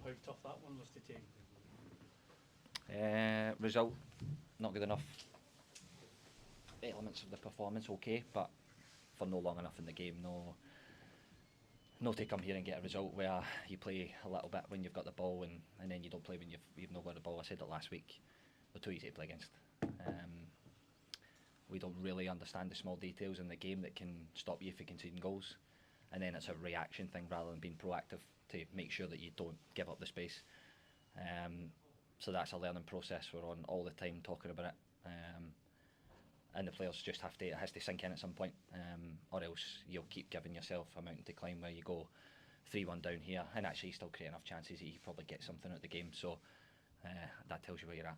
how tough that one was to take? Result, not good enough. Elements of the performance okay, but for no long enough in the game. No to come here and get a result where you play a little bit when you've got the ball and then you don't play when you've not got the ball. I said it last week. We're too easy to play against. We don't really understand the small details in the game that can stop you from conceding goals, and then it's a reaction thing rather than being proactive to make sure that you don't give up the space. So that's a learning process. We're on all the time talking about it, and the players just it has to sink in at some point, or else you'll keep giving yourself a mountain to climb where you go 3-1 down here, and actually you still create enough chances that you probably get something out of the game. So that tells you where you're at.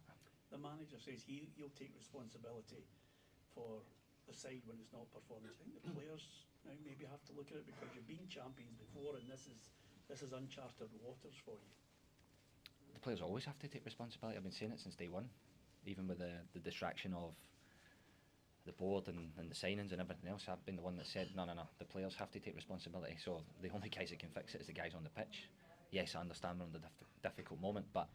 The manager says he'll take responsibility for the side when it's not performance. I think the players now maybe have to look at it because you've been champions before, and this is uncharted waters for you. The players always have to take responsibility. I've been saying it since day one, even with the distraction of the board and the signings and everything else. I've been the one that said no, the players have to take responsibility. So the only guys that can fix it is the guys on the pitch. Yes, I understand we're in the difficult moment, but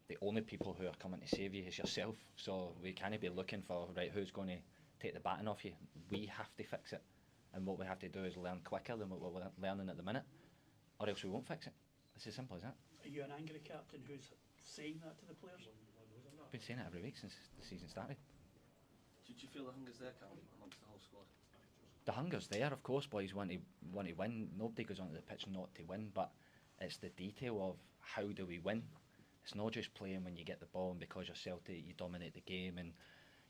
the only people who are coming to save you is yourself. So we can't be looking for, right, who's going to take the baton off you. We have to fix it, and what we have to do is learn quicker than what we're learning at the minute, or else we won't fix it. It's as simple as that. Are you an angry captain who's saying that to the players? I've been saying it every week since the season started. Did you feel the hunger's there, Callum, amongst the whole squad? The hunger's there, of course. Boys want to win. Nobody goes onto the pitch not to win, but it's the detail of how do we win. It's not just playing when you get the ball and because you're Celtic you dominate the game and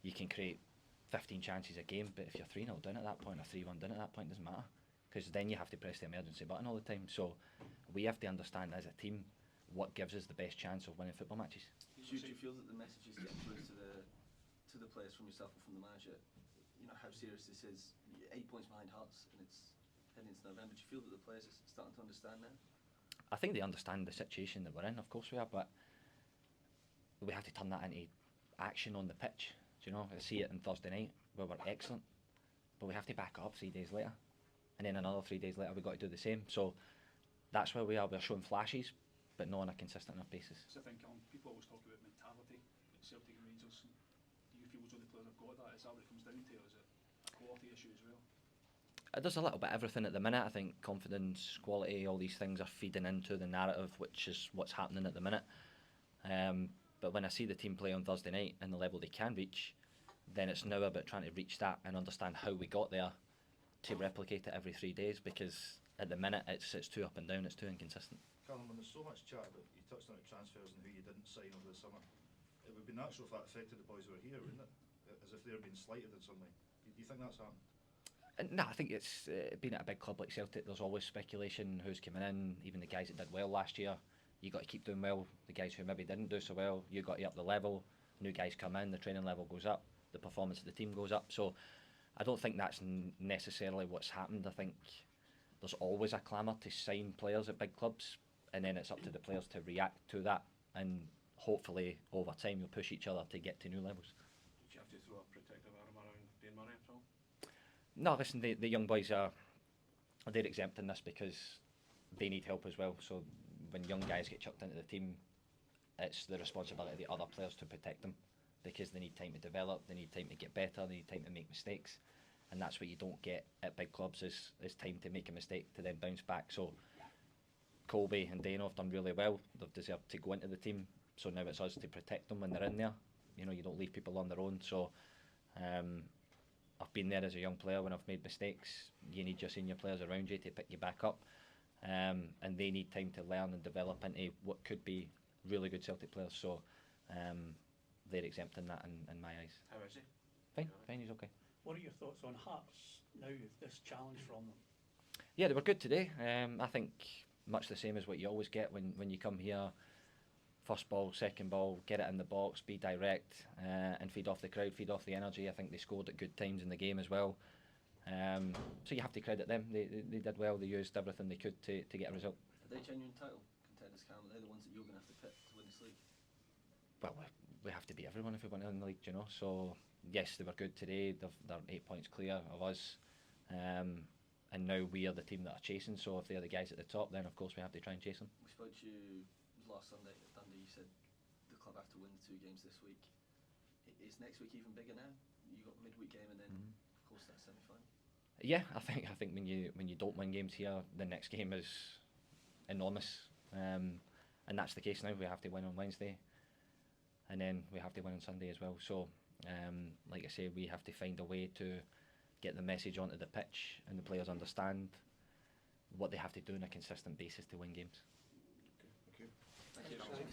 you can create 15 chances a game, but if you're 3-0 down at that point or 3-1 down at that point, it doesn't matter, because then you have to press the emergency button all the time. So we have to understand as a team what gives us the best chance of winning football matches. Do you feel that the message is getting through to the players from yourself and from the manager, you know, how serious this is? 8 points behind Hearts and it's heading into November. Do you feel that the players are starting to understand now? I think they understand the situation that we're in, of course we are, but we have to turn that into action on the pitch. Do you know, I see it on Thursday night where we're excellent, but we have to back up 3 days later, and then another 3 days later we've got to do the same. So that's where we are. We're showing flashes, but not on a consistent enough basis. So I think people always talk about mentality at Celtic and Rangers. Do you feel as though the players have got that? Is that what it comes down to, or is it a quality issue as well? There's a little bit of everything at the minute. I think confidence, quality, all these things are feeding into the narrative, which is what's happening at the minute. But when I see the team play on Thursday night and the level they can reach, then it's now about trying to reach that and understand how we got there to replicate it every 3 days, because at the minute it's too up and down, it's too inconsistent. Callum, when there's so much chat about, you touched on the transfers and who you didn't sign over the summer, it would be natural if that affected the boys who are here, wouldn't it? As if they're being slighted in some way. Do you think that's happened? No, I think it's being at a big club like Celtic, there's always speculation who's coming in. Even the guys that did well last year, you got to keep doing well. The guys who maybe didn't do so well, you got to up the level. New guys come in, the training level goes up, the performance of the team goes up. So I don't think that's necessarily what's happened. I think there's always a clamour to sign players at big clubs, and then it's up to the players to react to that, and hopefully over time you'll push each other to get to new levels. Did you have to throw a protective arm around Dane Murray at all? No, listen, the young boys they're exempt in this because they need help as well. So when young guys get chucked into the team, it's the responsibility of the other players to protect them, because they need time to develop, they need time to get better, they need time to make mistakes, and that's what you don't get at big clubs is time to make a mistake to then bounce back. So Colby and Dano have done really well. They've deserved to go into the team, so now it's us to protect them when they're in there. You know, you don't leave people on their own. So I've been there as a young player when I've made mistakes. You need your senior players around you to pick you back up, and they need time to learn and develop into what could be really good Celtic players. So they're exempt in that in my eyes. How is he? Fine, he's okay. What are your thoughts on Hearts now, this challenge from them? Yeah, they were good today. I think much the same as what you always get when you come here. First ball, second ball, get it in the box, be direct, and feed off the crowd, feed off the energy. I think they scored at good times in the game as well. So you have to credit them. They did well. They used everything they could to get a result. Are they genuine title contenders, Callum? Are they the ones that you're going to have to pick to win this league? Well, we have to beat everyone if we want to win the league, you know. So yes, they were good today. They're 8 points clear of us. and now we are the team that are chasing. So if they're the guys at the top, then of course we have to try and chase them. We spoke to you last Sunday at Dundee. You said the club have to win the 2 games this week. Is next week even bigger now? You got midweek game and then of course that semi-final. Yeah, I think when you don't win games here, the next game is enormous, and that's the case now. We have to win on Wednesday, and then we have to win on Sunday as well. So, like I say, we have to find a way to get the message onto the pitch, and the players understand what they have to do on a consistent basis to win games. Okay, thank you. Thank you.